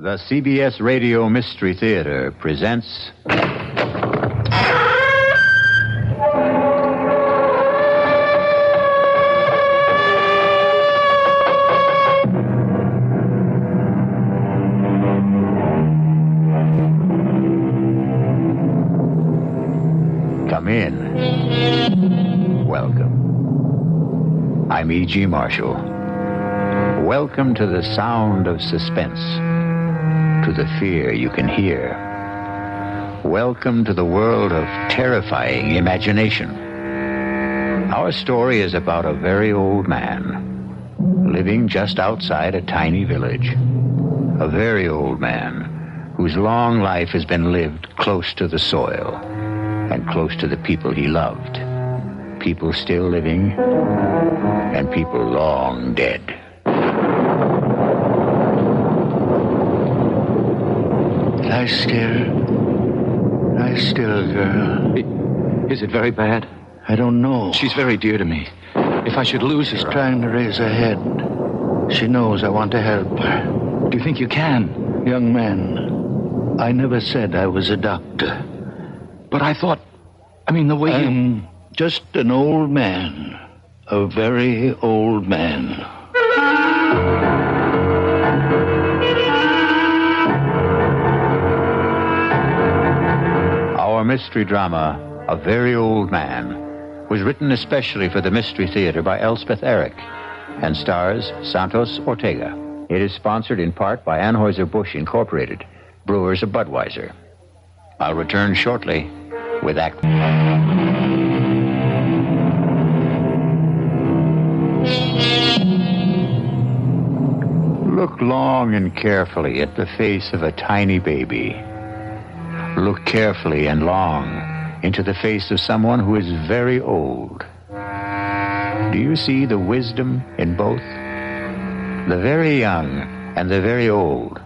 The CBS Radio Mystery Theater presents... Come in. Welcome. I'm E.G. Marshall. Welcome to the sound of suspense. To the fear you can hear. Welcome to the world of terrifying imagination. Our story is about a very old man living just outside a tiny village. A very old man whose long life has been lived close to the soil and close to the people he loved. People still living and people long dead. Lie still, girl. Is it very bad? I don't know. She's very dear to me. If I should lose She's her... trying to raise her head. She knows I want to help her. Do you think you can? Young man, I never said I was a doctor. But I thought... the way I'm just an old man. A very old man. Our mystery drama, A Very Old Man, was written especially for the Mystery Theater by Elspeth Eric and stars Santos Ortega. It is sponsored in part by Anheuser-Busch Incorporated, brewers of Budweiser. I'll return shortly with Act... Look long and carefully at the face of a tiny baby. Look carefully and long into the face of someone who is very old. Do you see the wisdom in both? The very young and the very old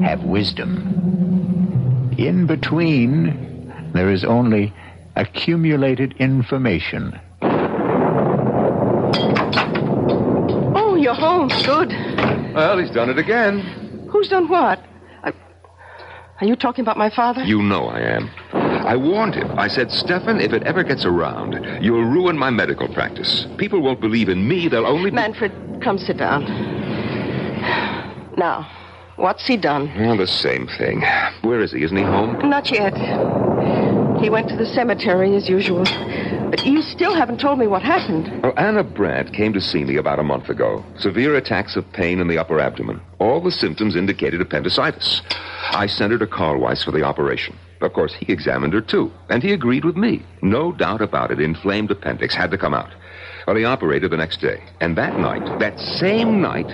have wisdom. In between, there is only accumulated information. Oh, you're home. Good. Well, he's done it again. Who's done what? Are you talking about my father? You know I am. I warned him. I said, Stefan, if it ever gets around, you'll ruin my medical practice. People won't believe in me. They'll only... Manfred, come sit down. Now, what's he done? Well, the same thing. Where is he? Isn't he home? Not yet. He went to the cemetery as usual. But you still haven't told me what happened. Well, Anna Brandt came to see me about a month ago. Severe attacks of pain in the upper abdomen. All the symptoms indicated appendicitis. I sent her to Carl Weiss for the operation. Of course, he examined her, too. And he agreed with me. No doubt about it, inflamed appendix had to come out. Well, he operated the next day. And that night, that same night,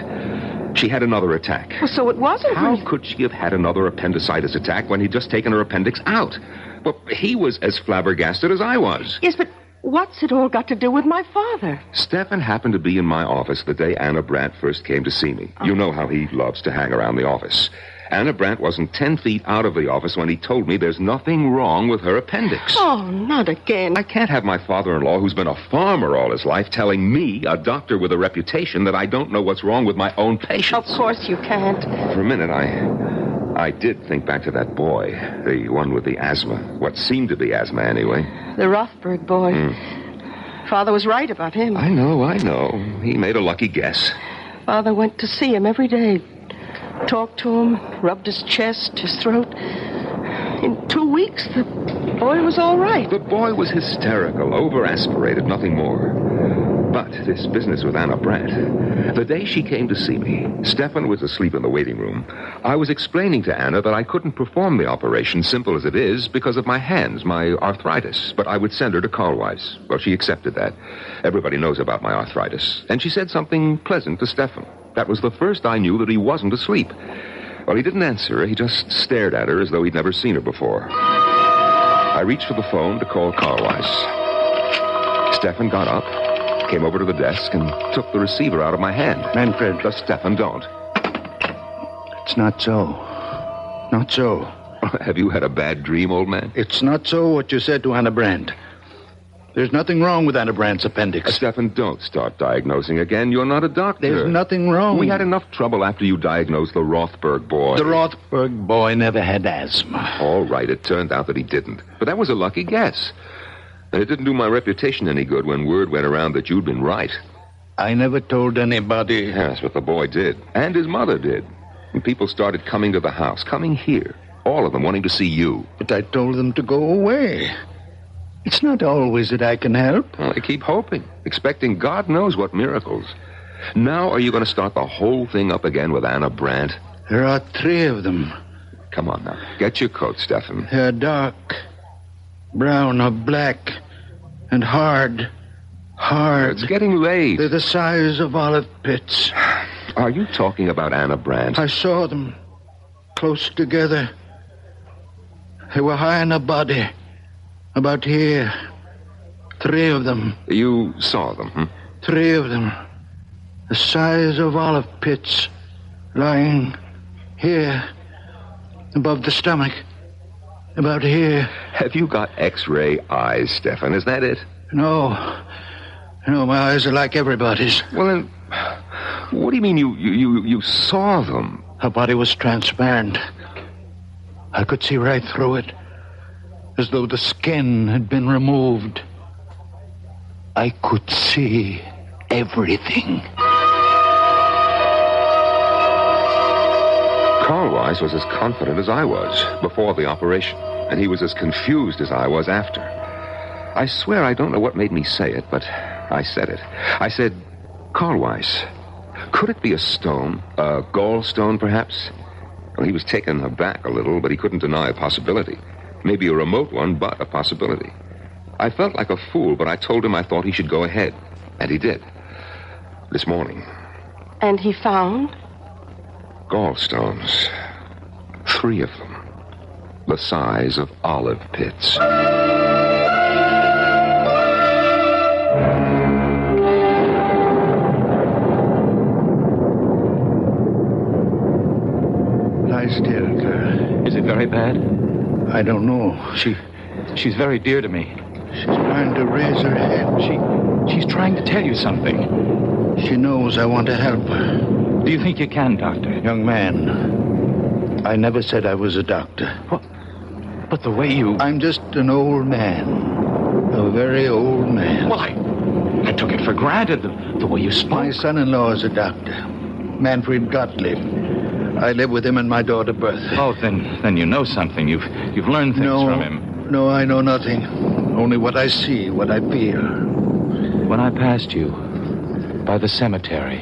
she had another attack. Well, so it wasn't... How could she have had another appendicitis attack when he'd just taken her appendix out? Well, he was as flabbergasted as I was. Yes, but what's it all got to do with my father? Stefan happened to be in my office the day Anna Brandt first came to see me. You know how he loves to hang around the office. Anna Brandt wasn't 10 feet out of the office when he told me there's nothing wrong with her appendix. Oh, not again. I can't have my father-in-law, who's been a farmer all his life, telling me, a doctor with a reputation, that I don't know what's wrong with my own patients. Of course you can't. For a minute, I did think back to that boy, the one with the asthma. What seemed to be asthma, anyway. The Rothberg boy. Father was right about him. I know. He made a lucky guess. Father went to see him every day. Talked to him, rubbed his chest, his throat. In 2 weeks, the boy was all right. The boy was hysterical, over-aspirated, nothing more. But this business with Anna Brandt, the day she came to see me, Stefan was asleep in the waiting room. I was explaining to Anna that I couldn't perform the operation, simple as it is, because of my hands, my arthritis. But I would send her to Carl Weiss. Well, she accepted that. Everybody knows about my arthritis. And she said something pleasant to Stefan. That was the first I knew that he wasn't asleep. Well, he didn't answer her. He just stared at her as though he'd never seen her before. I reached for the phone to call Carl Weiss. Stefan got up, came over to the desk, and took the receiver out of my hand. Manfred. Stefan, don't. It's not so. Not so. Have you had a bad dream, old man? It's not so what you said to Anna Brandt. There's nothing wrong with Anna Brandt's appendix. Stefan, don't start diagnosing again. You're not a doctor. There's nothing wrong. We had enough trouble after you diagnosed the Rothberg boy. The Rothberg boy never had asthma. All right, it turned out that he didn't. But that was a lucky guess. And it didn't do my reputation any good when word went around that you'd been right. I never told anybody. Yes, but the boy did. And his mother did. And people started coming to the house, coming here. All of them wanting to see you. But I told them to go away. It's not always that I can help. Well, I keep hoping, expecting God knows what miracles. Now are you going to start the whole thing up again with Anna Brandt? There are 3 of them. Come on now. Get your coat, Stefan. They're dark, brown or black, and hard. Hard. It's getting late. They're the size of olive pits. Are you talking about Anna Brandt? I saw them close together. They were high in the body. About here. 3 of them. You saw them, hmm? 3 of them. The size of olive pits. Lying here. Above the stomach. About here. Have you got X-ray eyes, Stefan? Is that it? No. No, my eyes are like everybody's. Well, then, what do you mean you saw them? Her body was transparent. I could see right through it. As though the skin had been removed. I could see everything. Carl Weiss was as confident as I was before the operation, and he was as confused as I was after. I swear I don't know what made me say it, but I said it. I said, Carl Weiss, could it be a stone? A gallstone, perhaps? Well, he was taken aback a little, but he couldn't deny a possibility. Maybe a remote one, but a possibility. I felt like a fool, but I told him I thought he should go ahead. And he did. This morning. And he found? Gallstones. 3 of them. The size of olive pits. Lie still, girl. Is it very bad? I don't know. She's very dear to me. She's trying to raise her head. She's trying to tell you something. She knows I want to help her. Do you think you can, Doctor? Young man, I never said I was a doctor. What? But the way you... I'm just an old man. A very old man. Well, I took it for granted, the way you spoke. My son-in-law is a doctor. Manfred Gottlieb. I live with him and my daughter Bertha. Oh, then you know something. You've learned things from him. No, I know nothing. Only what I see, what I feel. When I passed you by the cemetery,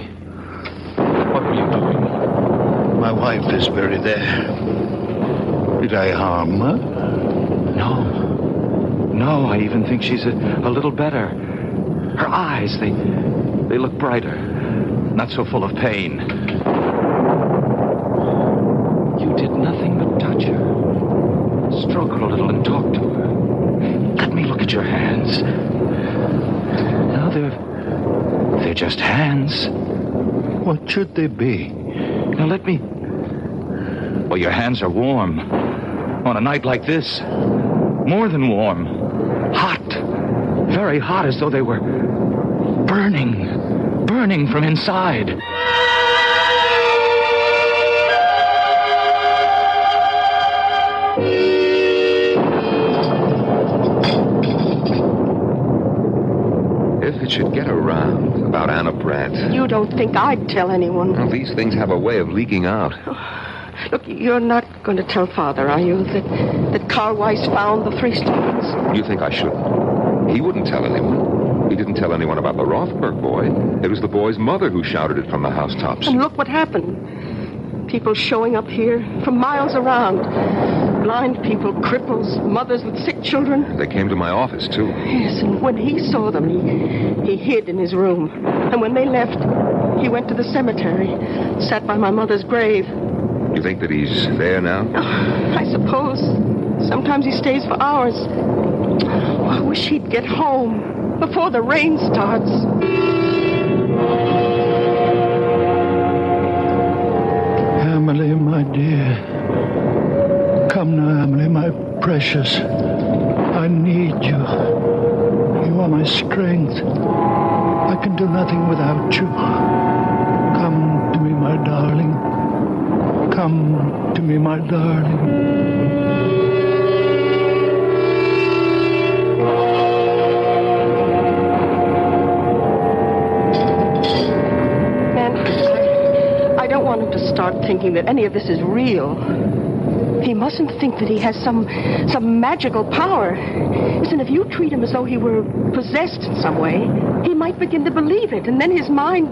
what were you doing? My wife is buried there. Did I harm her? No, I even think she's a little better. Her eyes, they look brighter. Not so full of pain. You did nothing but touch her. Stroke her a little and talk to her. Let me look at your hands. No, they're just hands. What should they be? Now let me... Well, your hands are warm. On a night like this. More than warm. Hot. Very hot, as though they were burning. Burning from inside. If it should get around about Anna Brandt... You don't think I'd tell anyone? Well, these things have a way of leaking out. Look, you're not going to tell Father, are you, that Carl Weiss found the 3 stones? You think I shouldn't? He wouldn't tell anyone. He didn't tell anyone about the Rothberg boy. It was the boy's mother who shouted it from the housetops. And look what happened. People showing up here from miles around. Blind people, cripples, mothers with sick children. They came to my office, too. Yes, and when he saw them, he hid in his room. And when they left, he went to the cemetery, sat by my mother's grave. You think that he's there now? Oh, I suppose. Sometimes he stays for hours. Oh, I wish he'd get home before the rain starts. Emily, my dear. Come now, Emily, my precious. I need you. You are my strength. I can do nothing without you. Come to me, my darling. Come to me, my darling. I don't want him to start thinking that any of this is real. He mustn't think that he has some magical power. Listen, if you treat him as though he were possessed in some way, he might begin to believe it, and then his mind...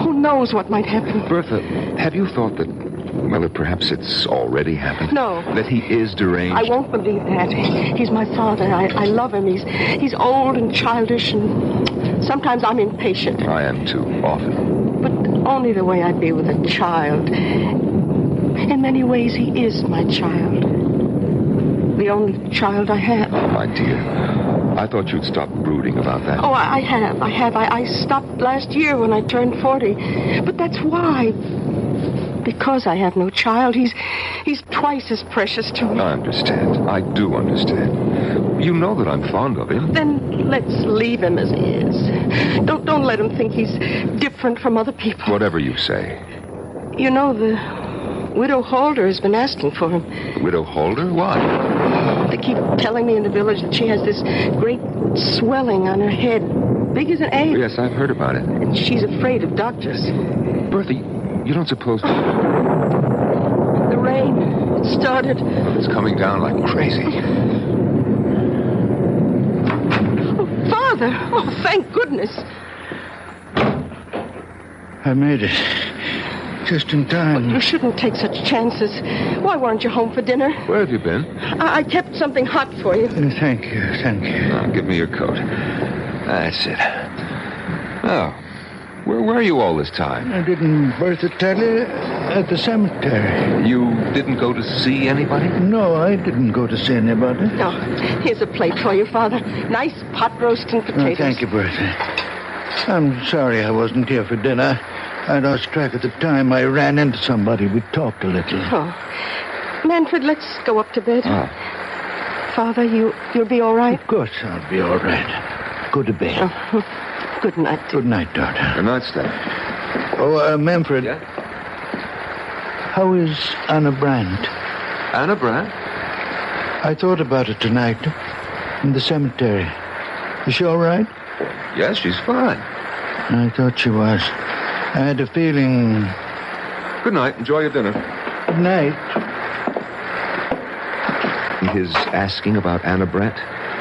Who knows what might happen? Bertha, have you thought that, well, that perhaps it's already happened? No. That he is deranged? I won't believe that. He's my father. I love him. He's old and childish, and sometimes I'm impatient. I am too, often. But only the way I'd be with a child. In many ways, he is my child. The only child I have. Oh, my dear. I thought you'd stop brooding about that. Oh, I have. I stopped last year when I turned 40. But that's why. Because I have no child, he's twice as precious to me. I understand. I do understand. You know that I'm fond of him. Then let's leave him as he is. Don't let him think he's different from other people. Whatever you say. You know, the Widow Holder has been asking for him. Widow Holder? Why? They keep telling me in the village that she has this great swelling on her head, big as an egg. Yes, I've heard about it. And she's afraid of doctors. Bertha, you don't suppose... The rain, it started. It's coming down like crazy. Oh, Father! Oh, thank goodness. I made it. Just in time. You shouldn't take such chances. Why weren't you home for dinner? Where have you been? I kept something hot for you. Thank you. Now, give me your coat. That's it. Oh, where were you all this time? I didn't Bertha tell you? At the cemetery. You didn't go to see anybody? No, I didn't go to see anybody. Oh, here's a plate for you, Father. Nice pot roast and potatoes. Oh, thank you, Bertha. I'm sorry I wasn't here for dinner. I lost track of the time. I ran into somebody. We talked a little. Oh. Manfred, let's go up to bed. Oh. Father, you'll be all right? Of course I'll be all right. Go to bed. Oh. Good night. Good night, daughter. Good night, Steph. Oh, Manfred. Yeah? How is Anna Brandt? Anna Brandt? I thought about it tonight in the cemetery. Is she all right? Yes, she's fine. I thought she was. I had a feeling... Good night. Enjoy your dinner. Good night. His asking about Anna Brandt?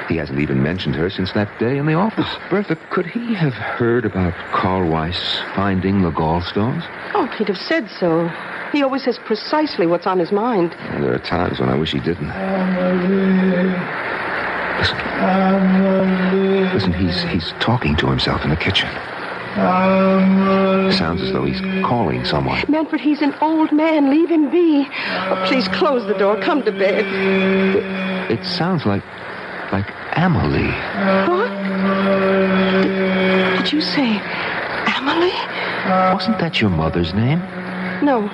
He hasn't even mentioned her since that day in the office. Bertha, could he have heard about Carl Weiss finding the gallstones? Oh, he'd have said so. He always says precisely what's on his mind. Well, there are times when I wish he didn't. Listen, he's talking to himself in the kitchen. Sounds as though he's calling someone. Manfred, he's an old man. Leave him be. Oh, please close the door. Come to bed. It sounds like Amelie. What? Did you say Amelie? Wasn't that your mother's name? No,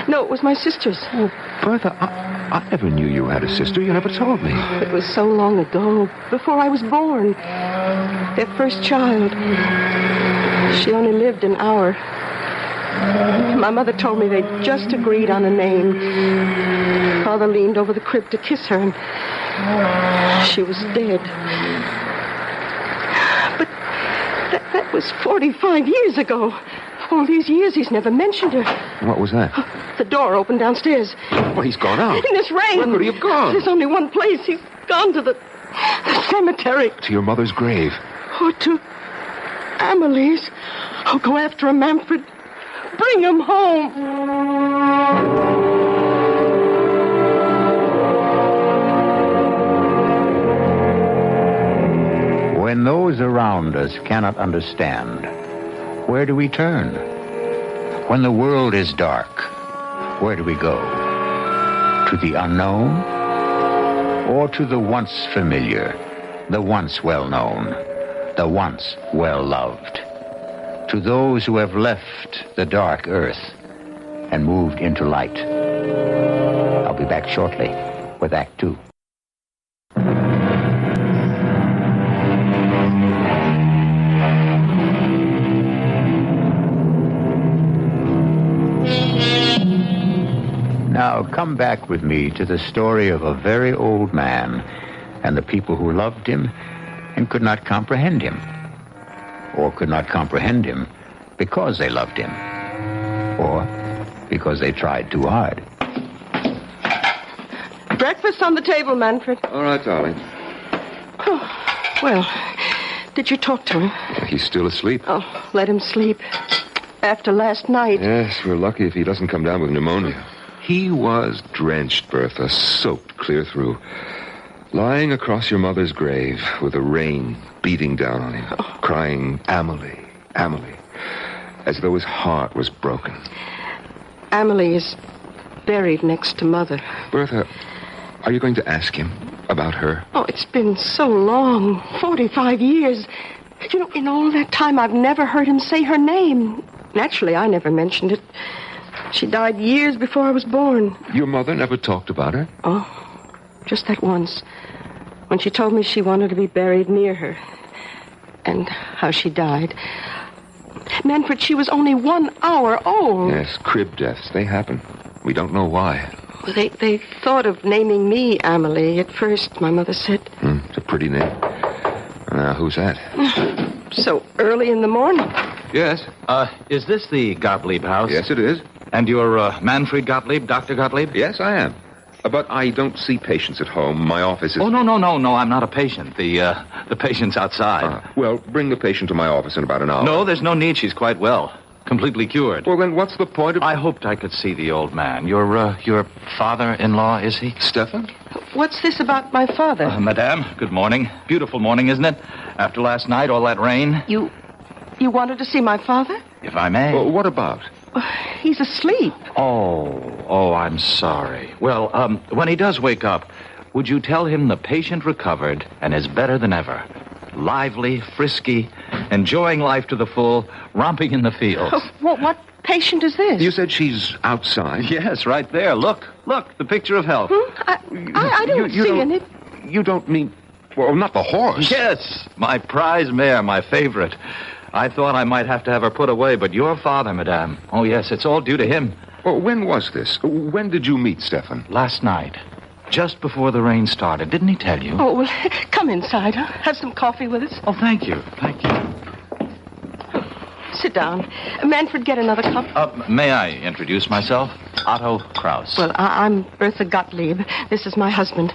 it was my sister's. Oh, Bertha, I never knew you had a sister. You never told me. It was so long ago, before I was born. Their first child. She only lived an hour. My mother told me they'd just agreed on a name. Father leaned over the crib to kiss her, and she was dead. But that was 45 years ago. All these years, he's never mentioned her. What was that? The door opened downstairs. Well, he's gone out. In this rain. Where could he have gone? There's only one place. He's gone to the cemetery. To your mother's grave. Or to Amelie's. I'll go after him, Manfred. Bring him home. When those around us cannot understand, where do we turn? When the world is dark, where do we go? To the unknown? Or to the once familiar, the once well-known, the once well-loved? To those who have left the dark earth and moved into light. I'll be back shortly with Act 2. Now, come back with me to the story of a very old man and the people who loved him and could not comprehend him, or could not comprehend him because they loved him, or because they tried too hard. Breakfast on the table, Manfred. All right, darling. Oh, well, did you talk to him? He's still asleep. Oh, let him sleep. After last night. Yes, we're lucky if he doesn't come down with pneumonia. He was drenched, Bertha, soaked clear through. Lying across your mother's grave with the rain beating down on him, crying, Amelie, Amelie, as though his heart was broken. Amelie is buried next to Mother. Bertha, are you going to ask him about her? Oh, it's been so long, 45 years. You know, in all that time, I've never heard him say her name. Naturally, I never mentioned it. She died years before I was born. Your mother never talked about her? Oh, just that once. When she told me she wanted to be buried near her. And how she died. Manfred, she was only 1 hour old. Yes, crib deaths. They happen. We don't know why. They thought of naming me Amelie at first, my mother said. It's a pretty name. Now, who's that? So early in the morning. Yes. Is this the Gottlieb house? Yes, it is. And you're, Manfred Gottlieb, Dr. Gottlieb? Yes, I am. But I don't see patients at home. My office is... Oh, no, I'm not a patient. The patient's outside. Well, bring the patient to my office in about an hour. No, there's no need. She's quite well. Completely cured. Well, then what's the point of... I hoped I could see the old man. Your father-in-law, is he? Stefan? What's this about my father? Madame, good morning. Beautiful morning, isn't it? After last night, all that rain. You wanted to see my father? If I may. Well, what about? He's asleep. Oh, I'm sorry. Well, when he does wake up, would you tell him the patient recovered and is better than ever? Lively, frisky, enjoying life to the full, romping in the fields. What patient is this? You said she's outside. Yes, right there. Look, the picture of health. I don't see any. You don't mean... Well, not the horse. Yes, my prize mare, my favorite. I thought I might have to have her put away, but your father, madame. Oh, yes, it's all due to him. Well, when was this? When did you meet Stefan? Last night, just before the rain started. Didn't he tell you? Oh, well, come inside. Huh? Have some coffee with us. Oh, thank you. Sit down. Manfred, get another cup. May I introduce myself? Otto Kraus. Well, I'm Bertha Gottlieb. This is my husband.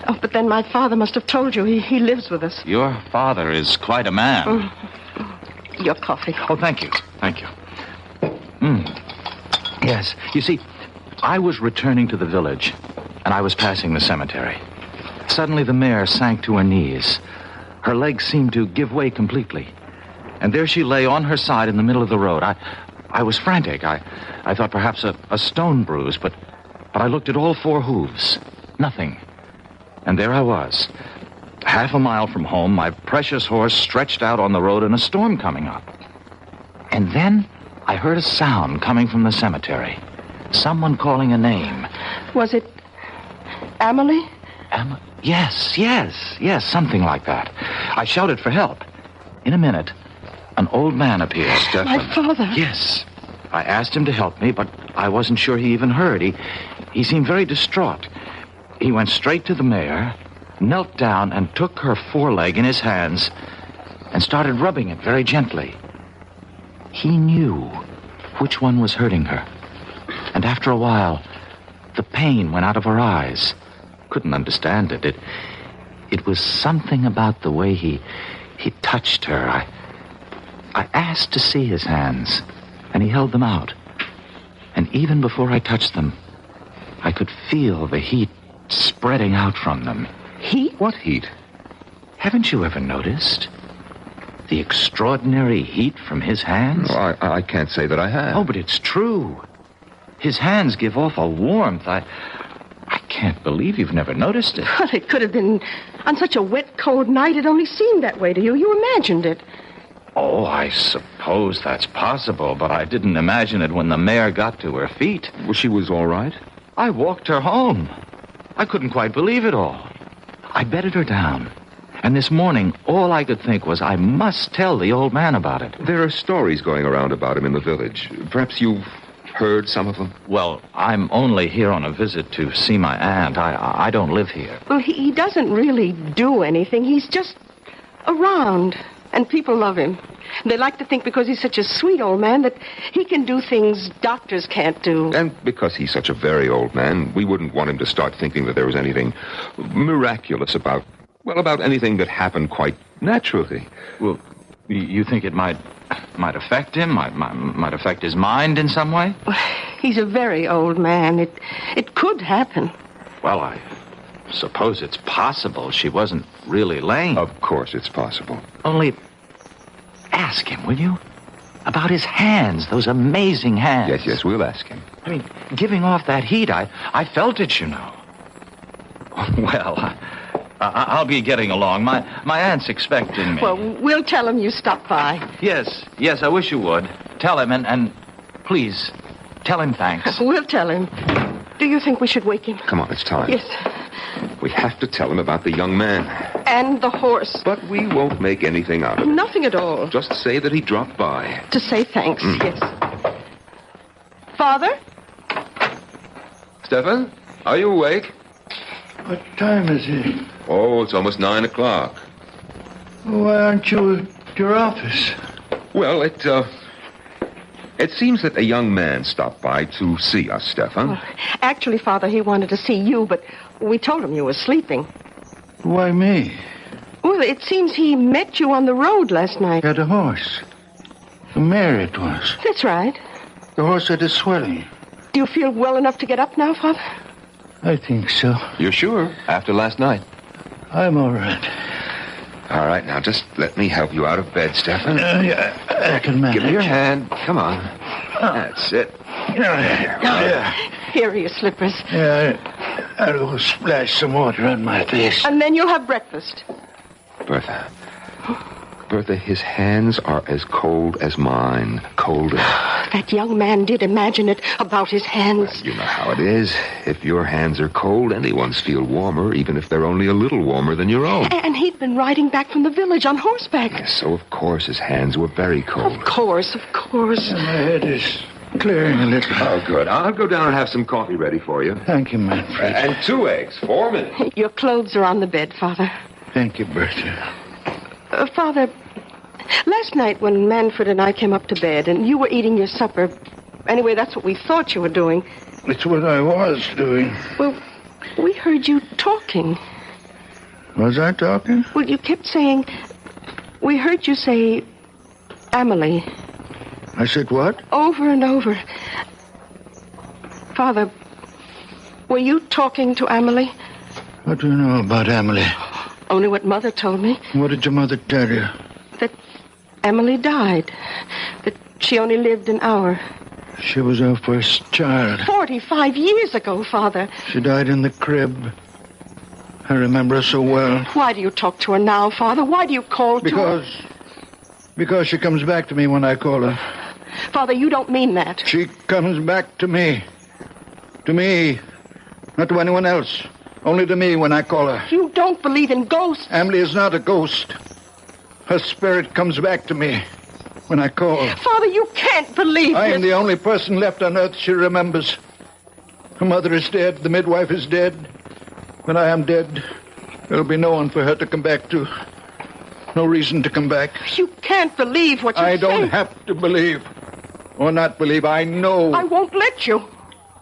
Oh, but then my father must have told you he lives with us. Your father is quite a man. Your coffee. Oh, thank you. Yes. You see, I was returning to the village, and I was passing the cemetery. Suddenly, the mare sank to her knees. Her legs seemed to give way completely. And there she lay on her side in the middle of the road. I was frantic. I thought perhaps a stone bruise, but I looked at all 4 hooves. Nothing. And there I was. Half a mile from home, my precious horse stretched out on the road and a storm coming up. And then I heard a sound coming from the cemetery. Someone calling a name. Was it Amelie? Yes, something like that. I shouted for help. In a minute, an old man appeared. Stefan. My father? Yes. I asked him to help me, but I wasn't sure he even heard. He seemed very distraught. He went straight to the mare, knelt down and took her foreleg in his hands and started rubbing it very gently. He knew which one was hurting her. And after a while, the pain went out of her eyes. Couldn't understand it. It was something about the way he touched her. I asked to see his hands, and he held them out. And even before I touched them, I could feel the heat spreading out from them. Heat? What heat? Haven't you ever noticed the extraordinary heat from his hands? No, I can't say that I have. Oh, but it's true. His hands give off a warmth. I can't believe you've never noticed it. Well, it could have been on such a wet, cold night. It only seemed that way to you. You imagined it. Oh, I suppose that's possible, but I didn't imagine it when the mare got to her feet. Well, she was all right? I walked her home. I couldn't quite believe it all. I bedded her down. And this morning, all I could think was I must tell the old man about it. There are stories going around about him in the village. Perhaps you've heard some of them? Well, I'm only here on a visit to see my aunt. I don't live here. Well, he doesn't really do anything. He's just around, and people love him. They like to think because he's such a sweet old man that he can do things doctors can't do. And because he's such a very old man, we wouldn't want him to start thinking that there was anything miraculous about anything that happened quite naturally. Well, you think it might affect him? Might affect his mind in some way? He's a very old man. It could happen. Well, I suppose it's possible she wasn't really lame. Of course it's possible. Only ask him, will you? About his hands, those amazing hands. Yes, we'll ask him. I mean, giving off that heat, I felt it, you know. Well, I'll be getting along. My aunt's expecting me. Well, we'll tell him you stopped by. Yes, I wish you would. Tell him, and please, tell him thanks. We'll tell him. Do you think we should wake him? Come on, it's time. Yes. We have to tell him about the young man. And the horse. But we won't make anything out of it. Nothing at all. Just say that he dropped by. To say thanks, yes. Father? Stefan, are you awake? What time is it? Oh, it's almost 9 o'clock. Why aren't you at your office? Well, it seems that a young man stopped by to see us, Stefan. Well, actually, Father, he wanted to see you, but we told him you were sleeping. Why me? Well, it seems he met you on the road last night. Had a horse. A mare it was. That's right. The horse had a swelling. Do you feel well enough to get up now, Father? I think so. You're sure? After last night? I'm all right. All right, now just let me help you out of bed, Stefan. Yeah, I can manage. Give me your hand. Come on. That's it. Yeah. Here are your slippers. Yeah, I'll go splash some water on my face. And then you'll have breakfast. Bertha, his hands are as cold as mine. Colder. That young man did imagine it about his hands. You know how it is. If your hands are cold, anyone's feel warmer, even if they're only a little warmer than your own. And he'd been riding back from the village on horseback. Yes, so of course his hands were very cold. Of course. My head is clearing a little. Oh, good. I'll go down and have some coffee ready for you. Thank you, Manfred. And 2 eggs. 4 minutes. Your clothes are on the bed, Father. Thank you, Bertha. Father, last night when Manfred and I came up to bed and you were eating your supper, anyway, that's what we thought you were doing. It's what I was doing. Well, we heard you talking. Was I talking? Well, you kept saying, we heard you say, Amelie. I said what? Over and over. Father, were you talking to Amelie? What do you know about Emily? Only what Mother told me. What did your mother tell you? That Emily died. That she only lived an hour. She was our first child. 45 years ago, Father. She died in the crib. I remember her so well. Why do you talk to her now, Father? Why do you call to her? Because she comes back to me when I call her. Father, you don't mean that. She comes back to me. To me. Not to anyone else. Only to me when I call her. You don't believe in ghosts. Emily is not a ghost. Her spirit comes back to me when I call. Father, you can't believe I this. am the only person left on earth she remembers. Her mother is dead. The midwife is dead. When I am dead, there'll be no one for her to come back to. No reason to come back. You can't believe what you say. I don't have to believe. Or not believe. I know. I won't let you.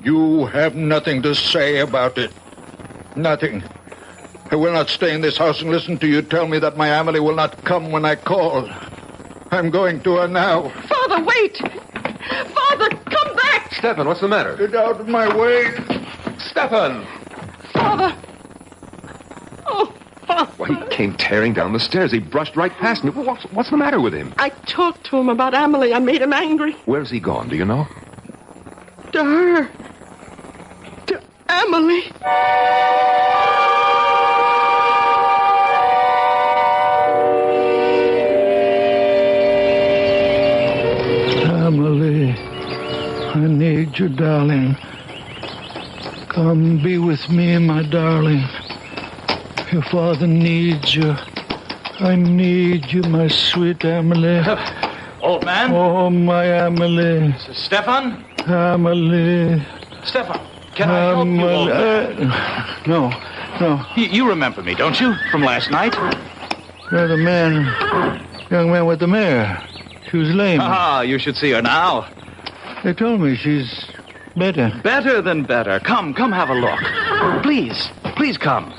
You have nothing to say about it. Nothing. I will not stay in this house and listen to you tell me that my Emily will not come when I call. I'm going to her now. Father, wait. Father, come back. Stefan, what's the matter? Get out of my way. Stefan! Father. Oh, Father. Well, he came tearing down the stairs. He brushed right past me. What's the matter with him? I talked to him about Emily. I made him angry. Where's he gone? Do you know? To her. To Emily. Emily, I need you, darling. Come be with me, my darling. Your father needs you. I need you, my sweet Emily. Old man? Oh, my Emily. Stefan? Amelie. Stefan, can I help you, old man? No. You remember me, don't you? From last night? You're the young man with the mare. She was lame. Ah, you should see her now. They told me she's better. Better than better. Come have a look. Please come.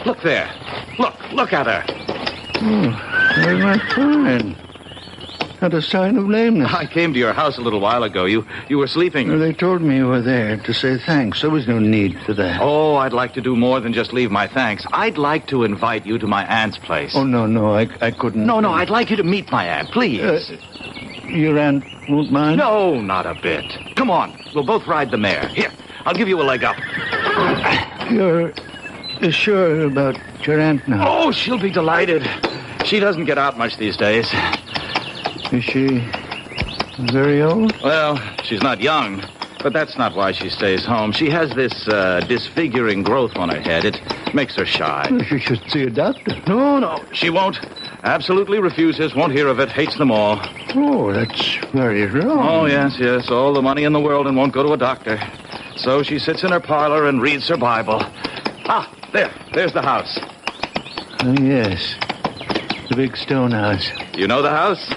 Look there. Look at her. Very much fine. Not a sign of lameness. I came to your house a little while ago. You were sleeping. They told me you were there to say thanks. There was no need for that. Oh, I'd like to do more than just leave my thanks. I'd like to invite you to my aunt's place. Oh, no, I couldn't. No, I'd like you to meet my aunt, please. Your aunt won't mind? No, not a bit. Come on, we'll both ride the mare. Here, I'll give you a leg up. You're sure about your aunt now? Oh, she'll be delighted. She doesn't get out much these days. Is she very old? Well, she's not young, but that's not why she stays home. She has this disfiguring growth on her head. It makes her shy. Well, she should see a doctor. No, she won't. Absolutely refuses, won't hear of it, hates them all. Oh, that's very wrong. Oh, yes, all the money in the world and won't go to a doctor. So she sits in her parlor and reads her Bible. Ah, there's the house. Oh, yes, the big stone house. You know the house?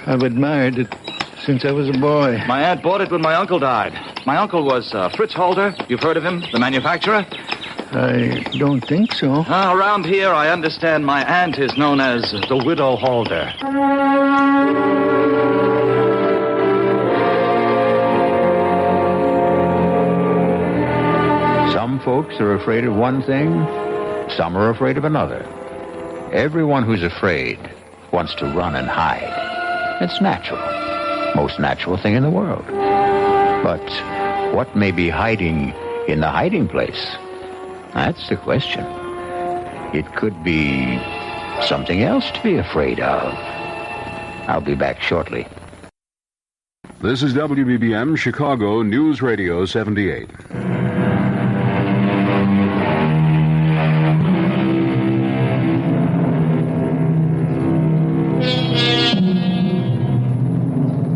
I've admired it since I was a boy. My aunt bought it when my uncle died. My uncle was Fritz Holder. You've heard of him, the manufacturer? I don't think so. Around here, I understand my aunt is known as the Widow Holder. Some folks are afraid of one thing, some are afraid of another. Everyone who's afraid wants to run and hide. It's natural. Most natural thing in the world. But what may be hiding in the hiding place? That's the question. It could be something else to be afraid of. I'll be back shortly. This is WBBM Chicago News Radio 78.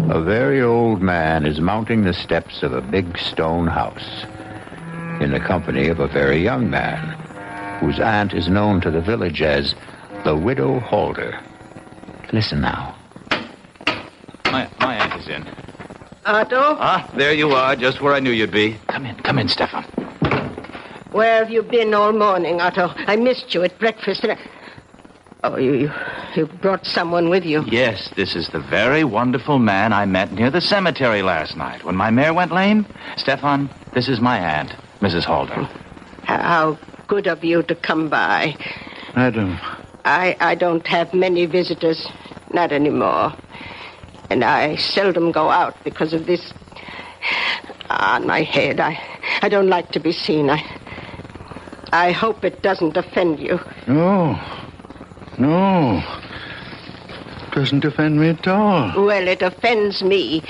A very old man is mounting the steps of a big stone house in the company of a very young man whose aunt is known to the village as the Widow Holder. Listen now. My aunt is in. Otto? Ah, there you are, just where I knew you'd be. Come in, Stefan. Where have you been all morning, Otto? I missed you at breakfast. Oh, you brought someone with you. Yes, this is the very wonderful man I met near the cemetery last night when my mare went lame. Stefan, this is my aunt, Mrs. Holder. How good of you to come by. Madam. I don't have many visitors, not anymore. And I seldom go out because of this on my head. I don't like to be seen. I hope it doesn't offend you. No. Doesn't offend me at all. Well, it offends me.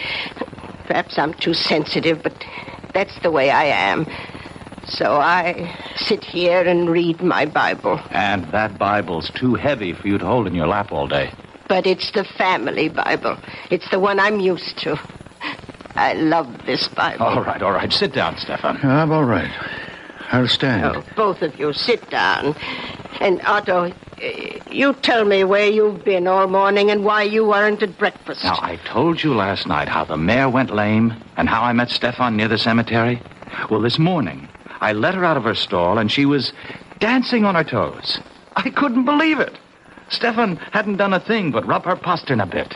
Perhaps I'm too sensitive, but that's the way I am. So I sit here and read my Bible. And that Bible's too heavy for you to hold in your lap all day. But it's the family Bible. It's the one I'm used to. I love this Bible. All right. Sit down, Stefan. I'm all right. I'll stand. Oh, both of you, sit down. And Otto, you tell me where you've been all morning and why you weren't at breakfast. Now, I told you last night how the mare went lame and how I met Stefan near the cemetery. Well, this morning, I let her out of her stall and she was dancing on her toes. I couldn't believe it. Stefan hadn't done a thing but rub her postern a bit.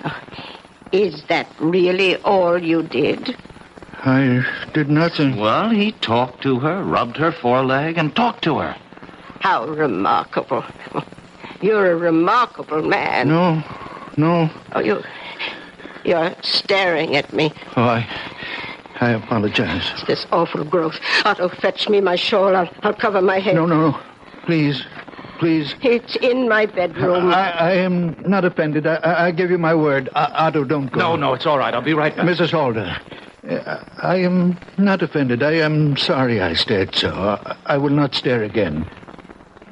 Is that really all you did? I did nothing. Well, he talked to her, rubbed her foreleg, and talked to her. How remarkable. You're a remarkable man. No. Oh, you're staring at me. Oh, I apologize. It's this awful growth. Otto, fetch me my shawl. I'll cover my head. No. Please. It's in my bedroom. I am not offended. I give you my word. Otto, don't go. No, it's all right. I'll be right back. Mrs. Holder, I am not offended. I am sorry I stared so. I will not stare again.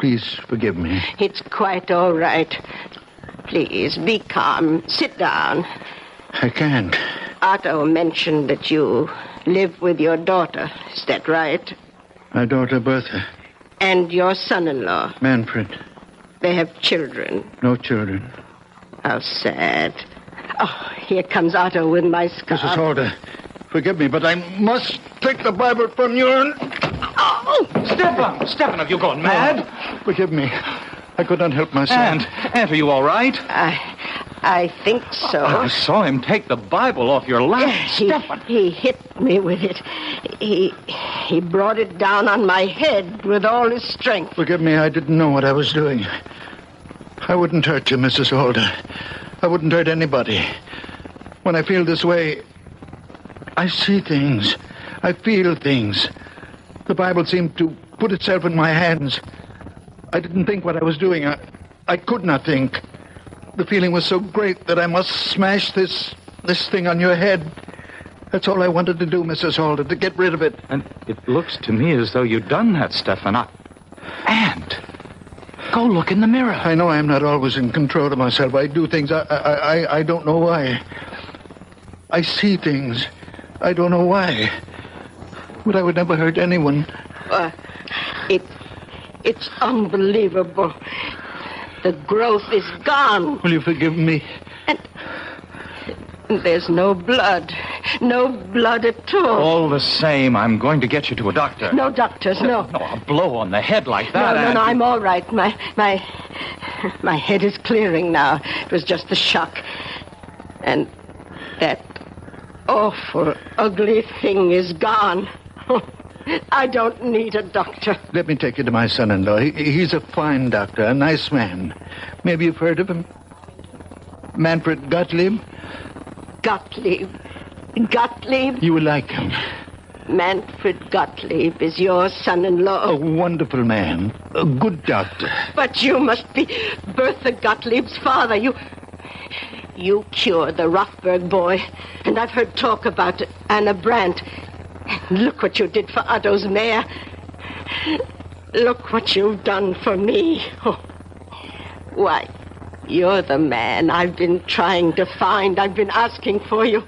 Please forgive me. It's quite all right. Please, be calm. Sit down. I can't. Otto mentioned that you live with your daughter. Is that right? My daughter, Bertha. And your son-in-law. Manfred. They have children. No children. How sad. Oh, here comes Otto with my scarf. Mrs. Halder, forgive me, but I must take the Bible from you and... Oh! Stefan, have you gone mad? Forgive me. I could not help myself. Aunt, are you all right? I think so. I saw him take the Bible off your lap. Stefan. He hit me with it. He brought it down on my head with all his strength. Forgive me, I didn't know what I was doing. I wouldn't hurt you, Mrs. Halder. I wouldn't hurt anybody. When I feel this way, I see things. I feel things. The Bible seemed to put itself in my hands. I didn't think what I was doing. I could not think. The feeling was so great that I must smash this thing on your head. That's all I wanted to do, Mrs. Halder, to get rid of it. And it looks to me as though you'd done that, Stefan. Aunt, go look in the mirror. I know I'm not always in control of myself. I do things. I don't know why. I see things. I don't know why. But I would never hurt anyone. It's unbelievable. The growth is gone. Will you forgive me? And there's no blood. No blood at all. All the same, I'm going to get you to a doctor. No doctors, no. No, a blow on the head like that. No, I'm all right. My head is clearing now. It was just the shock. And that awful, ugly thing is gone. I don't need a doctor. Let me take you to my son-in-law. He's a fine doctor, a nice man. Maybe you've heard of him? Manfred Gottlieb? Gottlieb? You will like him. Manfred Gottlieb is your son-in-law. A wonderful man. A good doctor. But you must be Bertha Gottlieb's father. You cured the Rothberg boy. And I've heard talk about Anna Brandt. Look what you did for Otto's mare. Look what you've done for me. Oh. Why, you're the man I've been trying to find. I've been asking for you.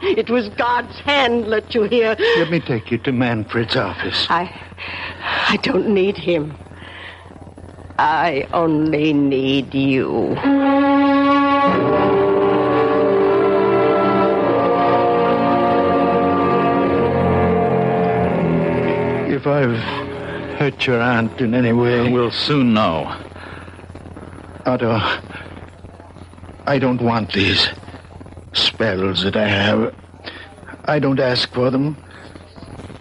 It was God's hand let you here. Let me take you to Manfred's office. I don't need him. I only need you. If I've hurt your aunt in any way... We'll soon know. Otto, I don't want these spells that I have. I don't ask for them.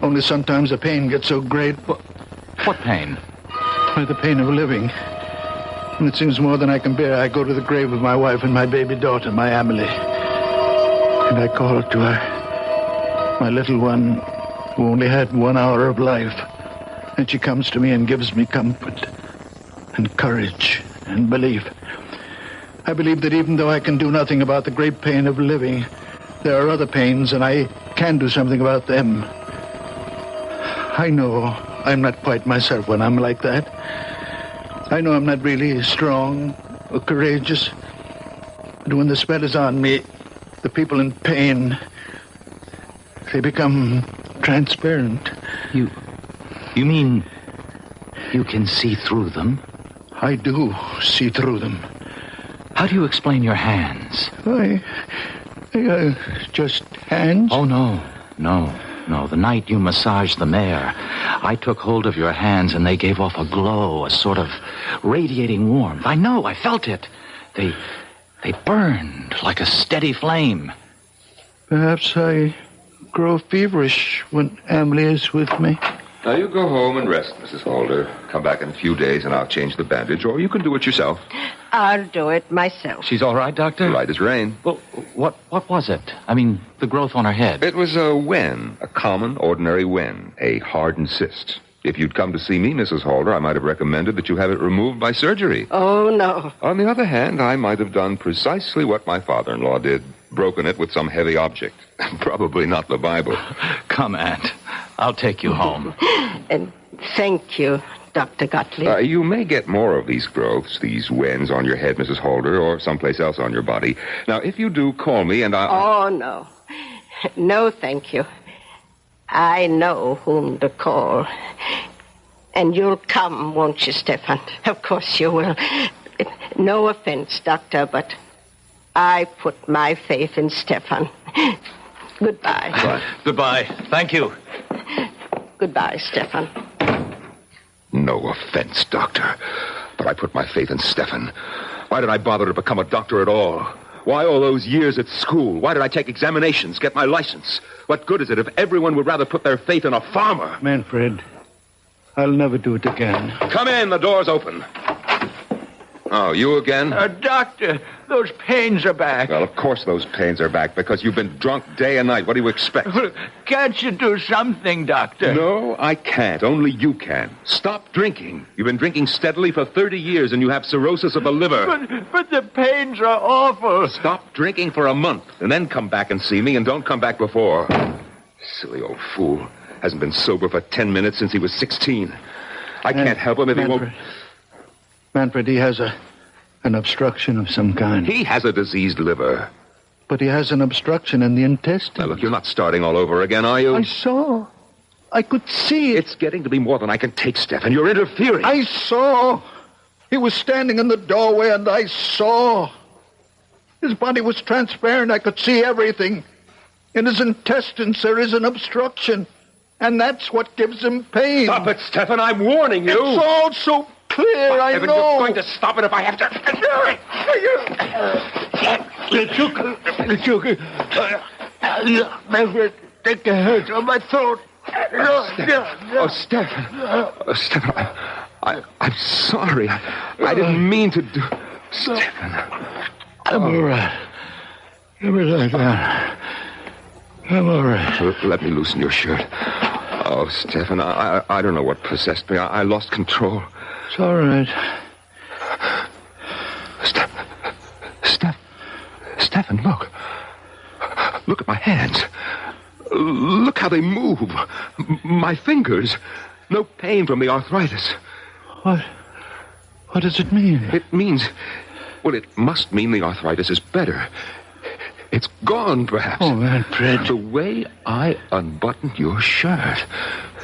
Only sometimes the pain gets so great. What pain? The pain of living. When it seems more than I can bear, I go to the grave of my wife and my baby daughter, my Amelie. And I call to her, my little one, who only had 1 hour of life. And she comes to me and gives me comfort and courage and belief. I believe that even though I can do nothing about the great pain of living, there are other pains, and I can do something about them. I know I'm not quite myself when I'm like that. I know I'm not really strong or courageous. But when the spell is on me, the people in pain, they become transparent. You mean you can see through them? I do see through them. How do you explain your hands? Just hands? Oh, no. The night you massaged the mare, I took hold of your hands and they gave off a glow, a sort of radiating warmth. I know, I felt it. They burned like a steady flame. Perhaps I grow feverish when Amelie is with me. Now, you go home and rest, Mrs. Halder. Come back in a few days and I'll change the bandage, or you can do it yourself. I'll do it myself. She's all right, Doctor? Right as rain. Well, what was it? I mean, the growth on her head. It was a wen, a common, ordinary wen, a hardened cyst. If you'd come to see me, Mrs. Halder, I might have recommended that you have it removed by surgery. Oh, no. On the other hand, I might have done precisely what my father-in-law did, broken it with some heavy object. Probably not the Bible. Come, Aunt. I'll take you home. And thank you, Dr. Gottlieb. You may get more of these growths, these wens on your head, Mrs. Halder, or someplace else on your body. Now, if you do, call me and I'll... Oh, no. No, thank you. I know whom to call. And you'll come, won't you, Stefan? Of course you will. No offense, Doctor, but I put my faith in Stefan. Goodbye. Right. Goodbye. Thank you. Goodbye, Stefan. No offense, Doctor, but I put my faith in Stefan. Why did I bother to become a doctor at all? Why all those years at school? Why did I take examinations, get my license? What good is it if everyone would rather put their faith in a farmer? Manfred, I'll never do it again. Come in, the door's open. Oh, you again? Doctor, those pains are back. Well, of course those pains are back, because you've been drunk day and night. What do you expect? Can't you do something, Doctor? No, I can't. Only you can. Stop drinking. You've been drinking steadily for 30 years, and you have cirrhosis of the liver. But the pains are awful. Stop drinking for a month, and then come back and see me, and don't come back before. Silly old fool. Hasn't been sober for 10 minutes since he was 16. I can't help him if he won't... Manfred, he has an obstruction of some kind. He has a diseased liver. But he has an obstruction in the intestine. Now, look, you're not starting all over again, are you? I saw. I could see it. It's getting to be more than I can take, Stefan. You're interfering. I saw. He was standing in the doorway, and I saw. His body was transparent. I could see everything. In his intestines, there is an obstruction. And that's what gives him pain. Stop it, Stefan. I'm warning you. It's all so clear, I know. You're going to stop it if I have to. Manfred, take the hurt on my throat. Oh, Stefan. Oh, Stefan, I'm sorry. I didn't mean to do... Stefan. I'm all right. Let me lie down. I'm all right. Let me loosen your shirt. Oh, Stefan, I don't know what possessed me. I lost control. It's all right. Stefan, look. Look at my hands. Look how they move. My fingers. No pain from the arthritis. What does it mean? It means... Well, it must mean the arthritis is better. It's gone, perhaps. Oh, Manfred. The way I unbuttoned your shirt.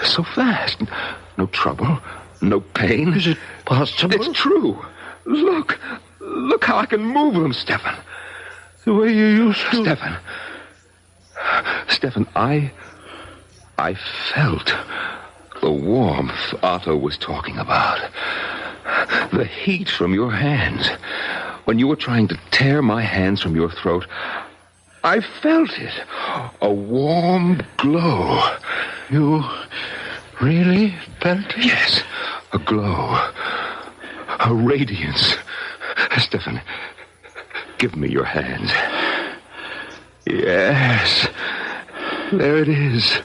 So fast. No trouble. No pain. Is it possible? It's true. Look. Look how I can move them, Stefan. The way you used to. Stefan, I felt the warmth Otto was talking about. The heat from your hands. When you were trying to tear my hands from your throat, I felt it. A warm glow. You really felt it? Yes, a glow. A radiance. Stefan, give me your hands. Yes. There it is.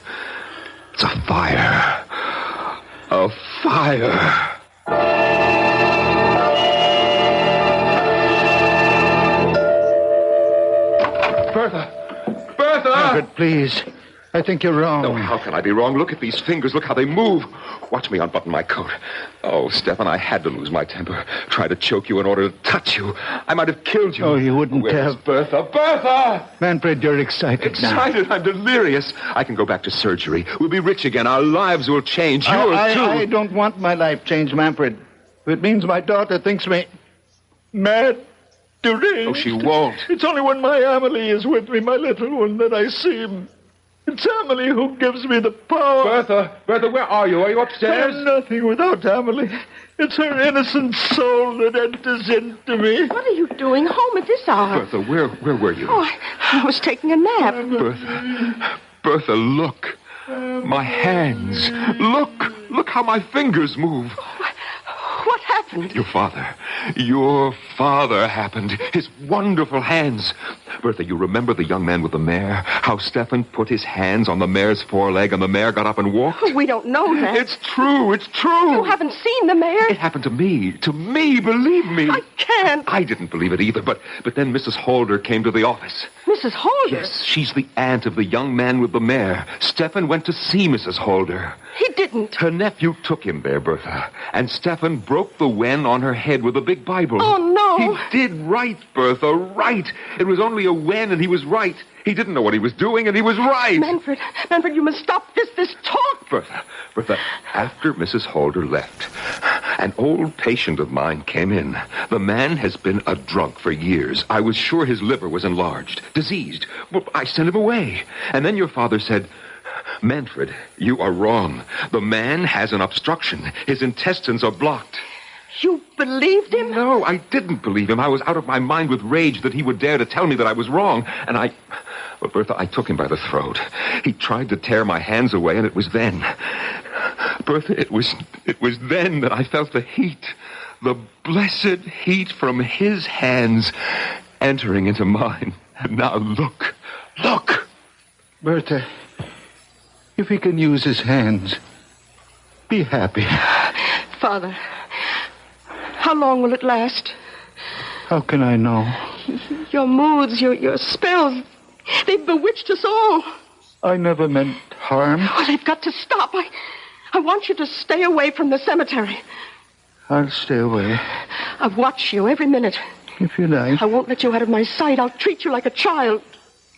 It's a fire. A fire. Bertha! Manfred, please. I think you're wrong. Oh, how can I be wrong? Look at these fingers. Look how they move. Watch me unbutton my coat. Oh, Stefan, I had to lose my temper. Try to choke you in order to touch you. I might have killed you. Oh, you wouldn't Where's have. Bertha? Bertha! Manfred, you're excited now. Excited? I'm delirious. I can go back to surgery. We'll be rich again. Our lives will change. Yours, too. I don't want my life changed, Manfred. If it means my daughter thinks me mad, deranged. Oh, she won't. It's only when my Amelie is with me, my little one, that I see him. It's Amelie who gives me the power. Bertha, where are you? Are you upstairs? I'm nothing without Amelie. It's her innocent soul that enters into me. What are you doing home at this hour? Bertha, where were you? Oh, I was taking a nap. Bertha, look. My hands. Look how my fingers move. What happened? Your father happened. His wonderful hands. Bertha, you remember the young man with the mare? How Stefan put his hands on the mare's foreleg and the mare got up and walked? We don't know that. It's true. You haven't seen the mare? It happened to me, believe me. I can't. I didn't believe it either, but then Mrs. Holder came to the office. Mrs. Holder? Yes, she's the aunt of the young man with the mare. Stefan went to see Mrs. Holder. He did? didn't. Her nephew took him there, Bertha, and Stefan broke the wen on her head with a big Bible. Oh, no. He did right, Bertha, right. It was only a wen, and he was right. He didn't know what he was doing, and he was right. Manfred, you must stop this talk. Bertha, after Mrs. Halder left, an old patient of mine came in. The man has been a drunk for years. I was sure his liver was enlarged, diseased. Well, I sent him away. And then your father said, Manfred, you are wrong. The man has an obstruction. His intestines are blocked. You believed him? No, I didn't believe him. I was out of my mind with rage that he would dare to tell me that I was wrong. And well, Bertha, I took him by the throat. He tried to tear my hands away, and it was then. Bertha, it was then that I felt the heat. The blessed heat from his hands entering into mine. And now look. Bertha, if he can use his hands, be happy. Father, how long will it last? How can I know? Your moods, your spells, they've bewitched us all. I never meant harm. Oh, they've got to stop. I want you to stay away from the cemetery. I'll stay away. I'll watch you every minute. If you like. I won't let you out of my sight. I'll treat you like a child.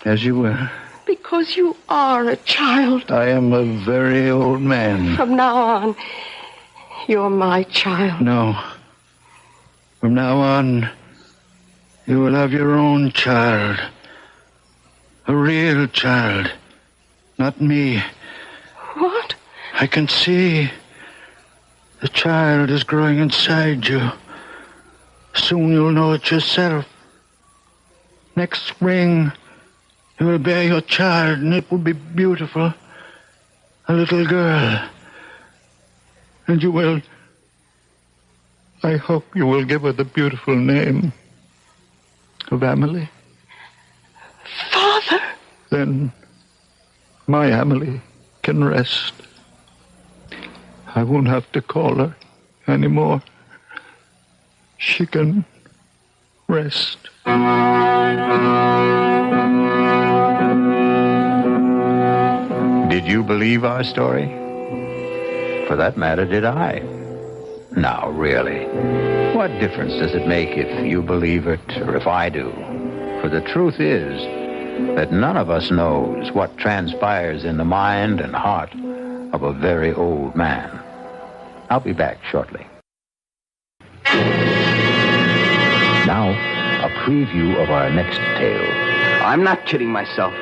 As you will. Because you are a child. I am a very old man. From now on, you're my child. No. From now on, you will have your own child. A real child. Not me. What? I can see the child is growing inside you. Soon you'll know it yourself. Next spring, you will bear your child, and it will be beautiful. A little girl. And you will... I hope you will give her the beautiful name of Emily. Father! Then my Emily can rest. I won't have to call her anymore. She can rest. Did you believe our story? For that matter, did I? Now, really, what difference does it make if you believe it or if I do? For the truth is that none of us knows what transpires in the mind and heart of a very old man. I'll be back shortly. Now, a preview of our next tale. I'm not kidding myself.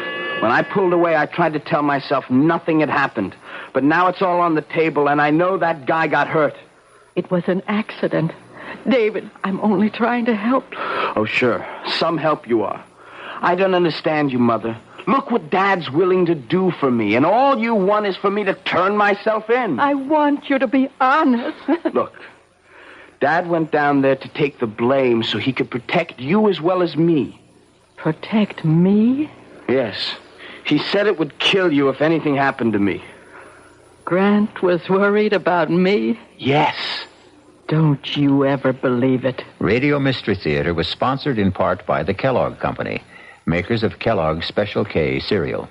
When I pulled away, I tried to tell myself nothing had happened. But now it's all on the table, and I know that guy got hurt. It was an accident. David, I'm only trying to help you. Oh, sure. Some help you are. I don't understand you, Mother. Look what Dad's willing to do for me, and all you want is for me to turn myself in. I want you to be honest. Look, Dad went down there to take the blame so he could protect you as well as me. Protect me? Yes. He said it would kill you if anything happened to me. Grant was worried about me? Yes. Don't you ever believe it. Radio Mystery Theater was sponsored in part by the Kellogg Company, makers of Kellogg's Special K cereal.